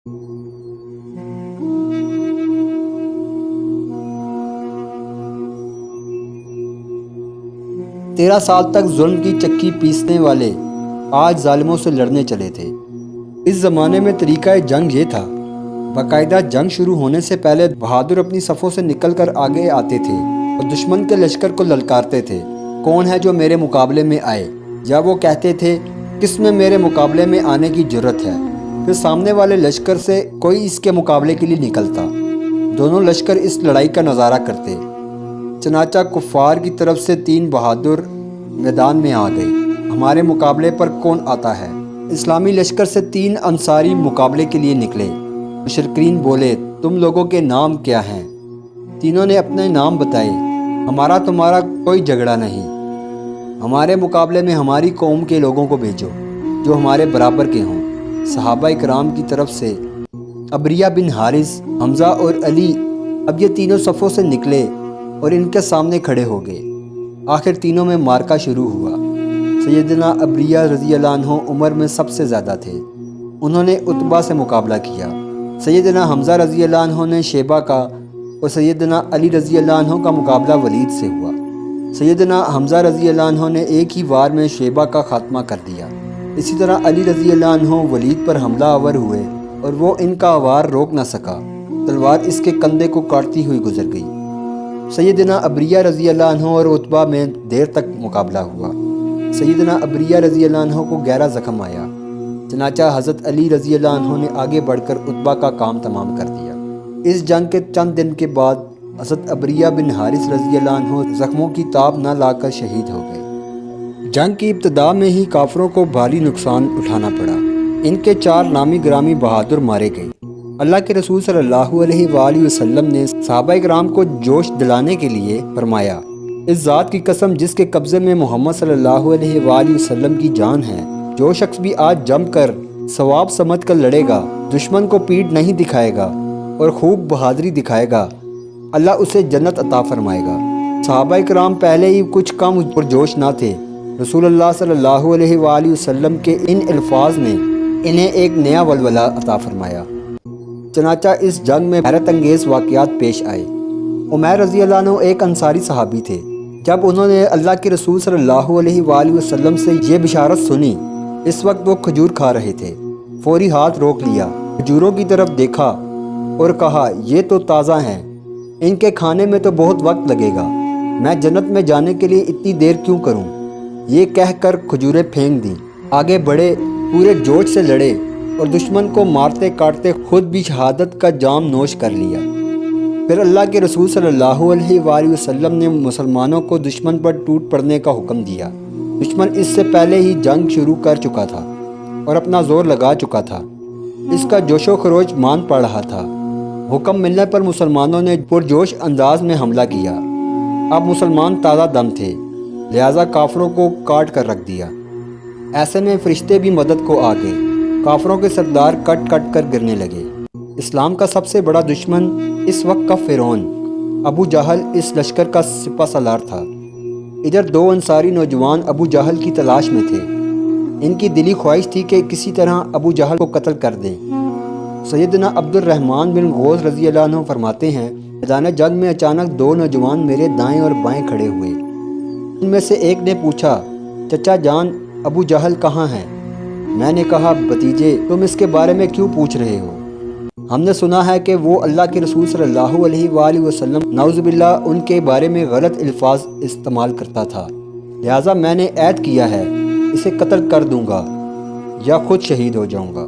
13 سال تک ظلم کی چکی پیسنے والے آج ظالموں سے لڑنے چلے تھے۔ اس زمانے میں طریقہ جنگ یہ تھا، باقاعدہ جنگ شروع ہونے سے پہلے بہادر اپنی صفوں سے نکل کر آگے آتے تھے اور دشمن کے لشکر کو للکارتے تھے، کون ہے جو میرے مقابلے میں آئے، یا وہ کہتے تھے کس میں میرے مقابلے میں آنے کی جرت ہے۔ پھر سامنے والے لشکر سے کوئی اس کے مقابلے کے لیے نکلتا، دونوں لشکر اس لڑائی کا نظارہ کرتے۔ چنانچہ کفار کی طرف سے 3 بہادر میدان میں آ گئے، ہمارے مقابلے پر کون آتا ہے۔ اسلامی لشکر سے 3 انصاری مقابلے کے لیے نکلے۔ مشرکین بولے، تم لوگوں کے نام کیا ہیں؟ تینوں نے اپنے نام بتائے۔ ہمارا تمہارا کوئی جھگڑا نہیں، ہمارے مقابلے میں ہماری قوم کے لوگوں کو بھیجو جو ہمارے برابر کے ہوں۔ صحابہ اکرام کی طرف سے عبریہ بن حارث، حمزہ اور علی، اب یہ تینوں صفوں سے نکلے اور ان کے سامنے کھڑے ہو گئے۔ آخر تینوں میں مارکا شروع ہوا۔ سیدنا عبریہ رضی اللہ عنہ عمر میں سب سے زیادہ تھے، انہوں نے عتبہ سے مقابلہ کیا۔ سیدنا حمزہ رضی اللہ عنہ نے شیبہ کا اور سیدنا علی رضی اللہ عنہ کا مقابلہ ولید سے ہوا۔ سیدنا حمزہ رضی اللہ عنہ نے ایک ہی وار میں شیبہ کا خاتمہ کر دیا۔ اسی طرح علی رضی اللہ عنہ ولید پر حملہ آور ہوئے اور وہ ان کا وار روک نہ سکا، تلوار اس کے کندھے کو کاٹتی ہوئی گزر گئی۔ سیدنا عبریہ رضی اللہ عنہ اور عتبہ میں دیر تک مقابلہ ہوا۔ سیدنا عبریہ رضی اللہ عنہ کو گہرا زخم آیا، چنانچہ حضرت علی رضی اللہ عنہ نے آگے بڑھ کر عتبہ کا کام تمام کر دیا۔ اس جنگ کے چند دن کے بعد حضرت عبریہ بن حارث رضی اللہ عنہ زخموں کی تاب نہ لا کر شہید ہو گئے۔ جنگ کی ابتدا میں ہی کافروں کو بھاری نقصان اٹھانا پڑا، ان کے 4 نامی گرامی بہادر مارے گئے۔ اللہ کے رسول صلی اللہ علیہ وآلہ وسلم نے صحابہ کرام کو جوش دلانے کے لیے فرمایا، اس ذات کی قسم جس کے قبضے میں محمد صلی اللہ علیہ وآلہ وسلم کی جان ہے، جو شخص بھی آج جم کر ثواب سمجھ کر لڑے گا، دشمن کو پیٹھ نہیں دکھائے گا اور خوب بہادری دکھائے گا، اللہ اسے جنت عطا فرمائے گا۔ صحابہ کرام پہلے ہی کچھ کم پرجوش نہ تھے، رسول اللہ صلی اللہ علیہ وآلہ وسلم کے ان الفاظ نے انہیں ایک نیا ولولہ عطا فرمایا۔ چنانچہ اس جنگ میں حیرت انگیز واقعات پیش آئے۔ عمیر رضی اللہ عنہ ایک انصاری صحابی تھے۔ جب انہوں نے اللہ کے رسول صلی اللہ علیہ وآلہ وسلم سے یہ بشارت سنی، اس وقت وہ کھجور کھا رہے تھے، فوری ہاتھ روک لیا، کھجوروں کی طرف دیکھا اور کہا، یہ تو تازہ ہیں، ان کے کھانے میں تو بہت وقت لگے گا، میں جنت میں جانے کے لیے اتنی دیر کیوں کروں؟ یہ کہہ کر کھجوریں پھینک دیں، آگے بڑھے، پورے جوش سے لڑے اور دشمن کو مارتے کاٹتے خود بھی شہادت کا جام نوش کر لیا۔ پھر اللہ کے رسول صلی اللہ علیہ وآلہ وسلم نے مسلمانوں کو دشمن پر ٹوٹ پڑنے کا حکم دیا۔ دشمن اس سے پہلے ہی جنگ شروع کر چکا تھا اور اپنا زور لگا چکا تھا، اس کا جوش و خروش مان پڑ رہا تھا۔ حکم ملنے پر مسلمانوں نے پرجوش انداز میں حملہ کیا۔ اب مسلمان تازہ دم تھے، لہٰذا کافروں کو کاٹ کر رکھ دیا۔ ایسے میں فرشتے بھی مدد کو آ گئے، کافروں کے سردار کٹ کٹ کر گرنے لگے۔ اسلام کا سب سے بڑا دشمن اس وقت کا فرعون ابو جہل اس لشکر کا سپہ سالار تھا۔ ادھر 2 انصاری نوجوان ابو جہل کی تلاش میں تھے، ان کی دلی خواہش تھی کہ کسی طرح ابو جہل کو قتل کر دیں۔ سیدنا عبد الرحمن بن غوث رضی اللہ عنہ فرماتے ہیں، میدان جنگ میں اچانک 2 نوجوان میرے دائیں اور بائیں کھڑے ہوئے۔ ان میں سے ایک نے پوچھا، چچا جان ابو جہل کہاں ہے؟ میں نے کہا، بھتیجے تم اس کے بارے میں کیوں پوچھ رہے ہو؟ ہم نے سنا ہے کہ وہ اللہ کے رسول صلی اللہ علیہ وآلہ وسلم نعوذ باللہ ان کے بارے میں غلط الفاظ استعمال کرتا تھا، لہٰذا میں نے عہد کیا ہے اسے قتل کر دوں گا یا خود شہید ہو جاؤں گا۔